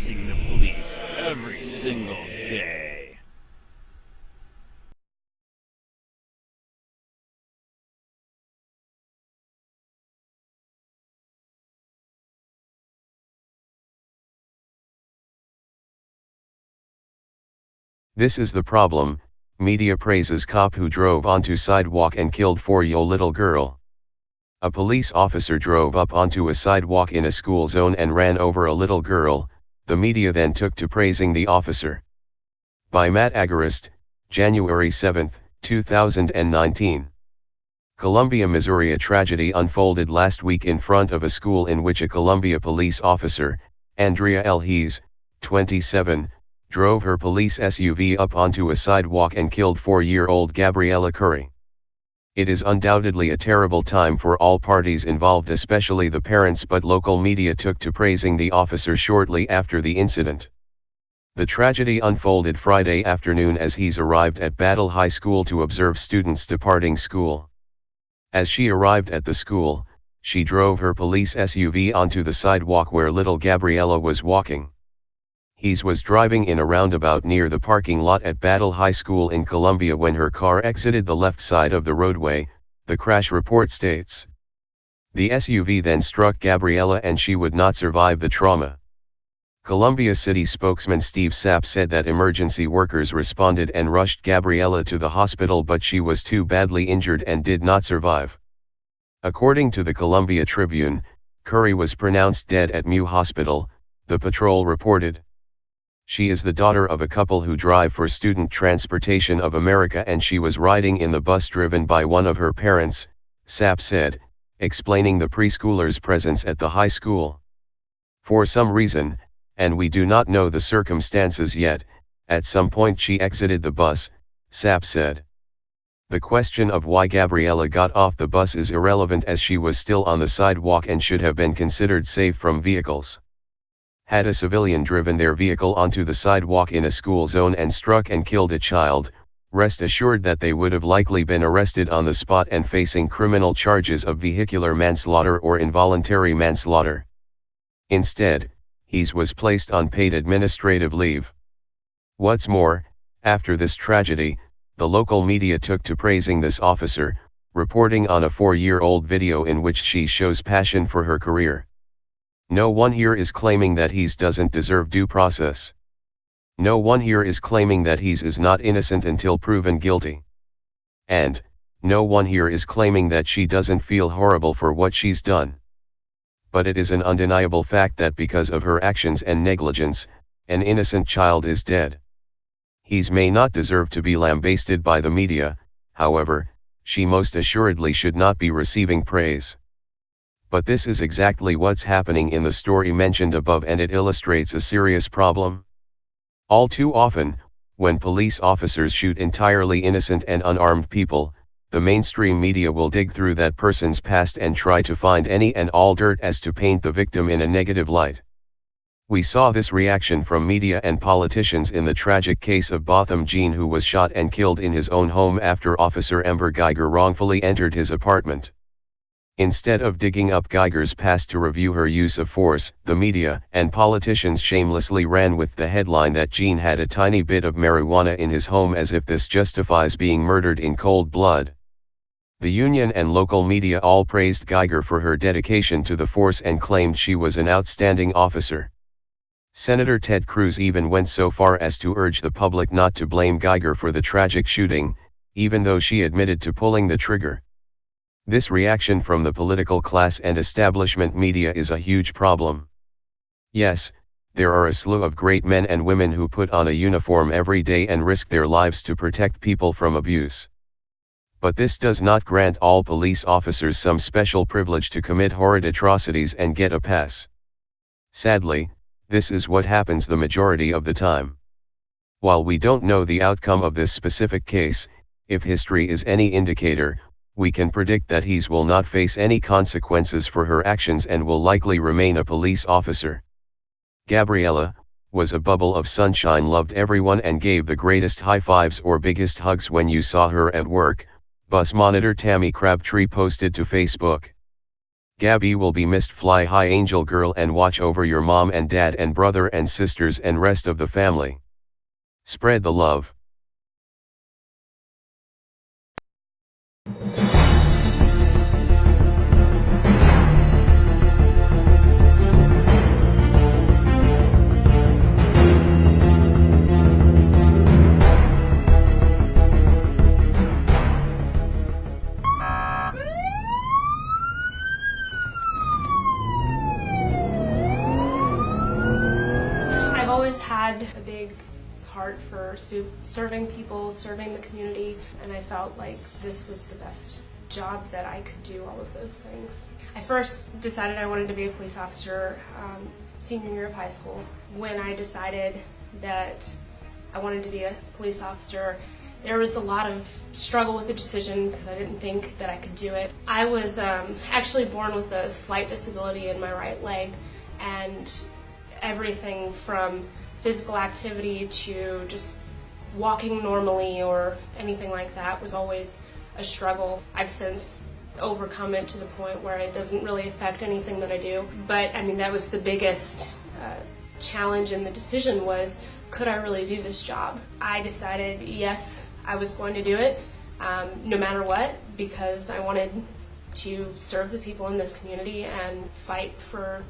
facing the police every single day. This is the problem. Media praises cop who drove onto sidewalk and killed 4-year-old little girl. A police officer drove up onto a sidewalk in a school zone and ran over a little girl. The media then took to praising the officer. By Matt Agarist, January 7, 2019. Columbia, Missouri. A tragedy unfolded last week in front of a school in which a Columbia police officer, Andrea L. Hayes, 27, drove her police SUV up onto a sidewalk and killed 4-year-old Gabriella Curry. It is undoubtedly a terrible time for all parties involved, especially the parents, but local media took to praising the officer shortly after the incident. The tragedy unfolded Friday afternoon as Hayes arrived at Battle High School to observe students departing school. As she arrived at the school, she drove her police SUV onto the sidewalk where little Gabriella was walking. Hayes was driving in a roundabout near the parking lot at Battle High School in Columbia when her car exited the left side of the roadway, the crash report states. The SUV then struck Gabriella and she would not survive the trauma. Columbia City spokesman Steve Sapp said that emergency workers responded and rushed Gabriella to the hospital, but she was too badly injured and did not survive. According to the Columbia Tribune, Curry was pronounced dead at Mew Hospital, the patrol reported. She is the daughter of a couple who drive for Student Transportation of America, and she was riding in the bus driven by one of her parents, Sapp said, explaining the preschooler's presence at the high school. For some reason, and we do not know the circumstances yet, at some point she exited the bus, Sapp said. The question of why Gabriella got off the bus is irrelevant as she was still on the sidewalk and should have been considered safe from vehicles. Had a civilian driven their vehicle onto the sidewalk in a school zone and struck and killed a child, rest assured that they would have likely been arrested on the spot and facing criminal charges of vehicular manslaughter or involuntary manslaughter. Instead, Hayes was placed on paid administrative leave. What's more, after this tragedy, the local media took to praising this officer, reporting on a 4-year-old video in which she shows passion for her career. No one here is claiming that Hayes doesn't deserve due process. No one here is claiming that Hayes is not innocent until proven guilty. And, no one here is claiming that she doesn't feel horrible for what she's done. But it is an undeniable fact that because of her actions and negligence, an innocent child is dead. Hayes may not deserve to be lambasted by the media, however, she most assuredly should not be receiving praise. But this is exactly what's happening in the story mentioned above, and it illustrates a serious problem. All too often, when police officers shoot entirely innocent and unarmed people, the mainstream media will dig through that person's past and try to find any and all dirt as to paint the victim in a negative light. We saw this reaction from media and politicians in the tragic case of Botham Jean, who was shot and killed in his own home after Officer Amber Geiger wrongfully entered his apartment. Instead of digging up Geiger's past to review her use of force, the media and politicians shamelessly ran with the headline that Jean had a tiny bit of marijuana in his home, as if this justifies being murdered in cold blood. The union and local media all praised Geiger for her dedication to the force and claimed she was an outstanding officer. Senator Ted Cruz even went so far as to urge the public not to blame Geiger for the tragic shooting, even though she admitted to pulling the trigger. This reaction from the political class and establishment media is a huge problem. Yes, there are a slew of great men and women who put on a uniform every day and risk their lives to protect people from abuse. But this does not grant all police officers some special privilege to commit horrid atrocities and get a pass. Sadly, this is what happens the majority of the time. While we don't know the outcome of this specific case, if history is any indicator, we can predict that Hayes will not face any consequences for her actions and will likely remain a police officer. Gabriella was a bubble of sunshine, loved everyone and gave the greatest high fives or biggest hugs when you saw her at work, bus monitor Tammy Crabtree posted to Facebook. Gabby will be missed. Fly high, angel girl, and watch over your mom and dad and brother and sisters and rest of the family. Spread the love. I've always had a big heart for serving people, serving the community, and I felt like this was the best job that I could do all of those things. I first decided I wanted to be a police officer senior year of high school. When I decided that I wanted to be a police officer, there was a lot of struggle with the decision because I didn't think that I could do it. I was actually born with a slight disability in my right leg, and everything from physical activity to just walking normally or anything like that was always a struggle. I've since overcome it to the point where it doesn't really affect anything that I do. But I mean, that was the biggest challenge in the decision was, could I really do this job? I decided yes, I was going to do it no matter what, because I wanted to serve the people in this community and fight for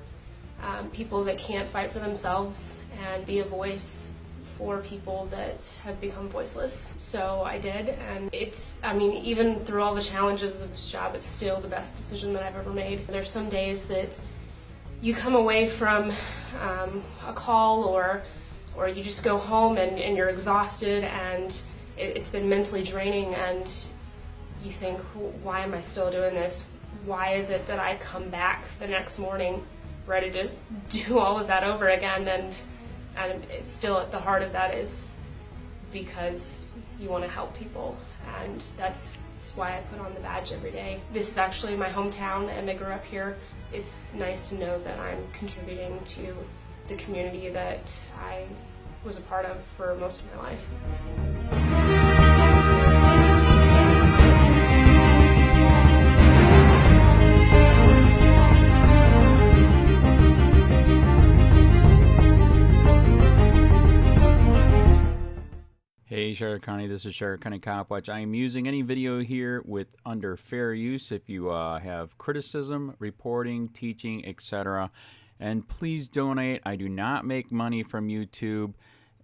people that can't fight for themselves and be a voice for people that have become voiceless. So I did, and it's, I mean, even through all the challenges of this job, it's still the best decision that I've ever made. There's some days that you come away from a call or you just go home and you're exhausted and it's been mentally draining, and you think, why am I still doing this? Why is it that I come back the next morning ready to do all of that over again? And it's still at the heart of that is because you want to help people, and that's why I put on the badge every day. This is actually my hometown and I grew up here. It's nice to know that I'm contributing to the community that I was a part of for most of my life. Hey Charlotte County, this is Charlotte County COPWATCH. I am using any video here with under fair use if you have criticism, reporting, teaching, etc. And please donate. I do not make money from YouTube,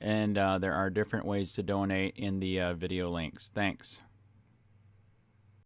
and there are different ways to donate in the video links. Thanks.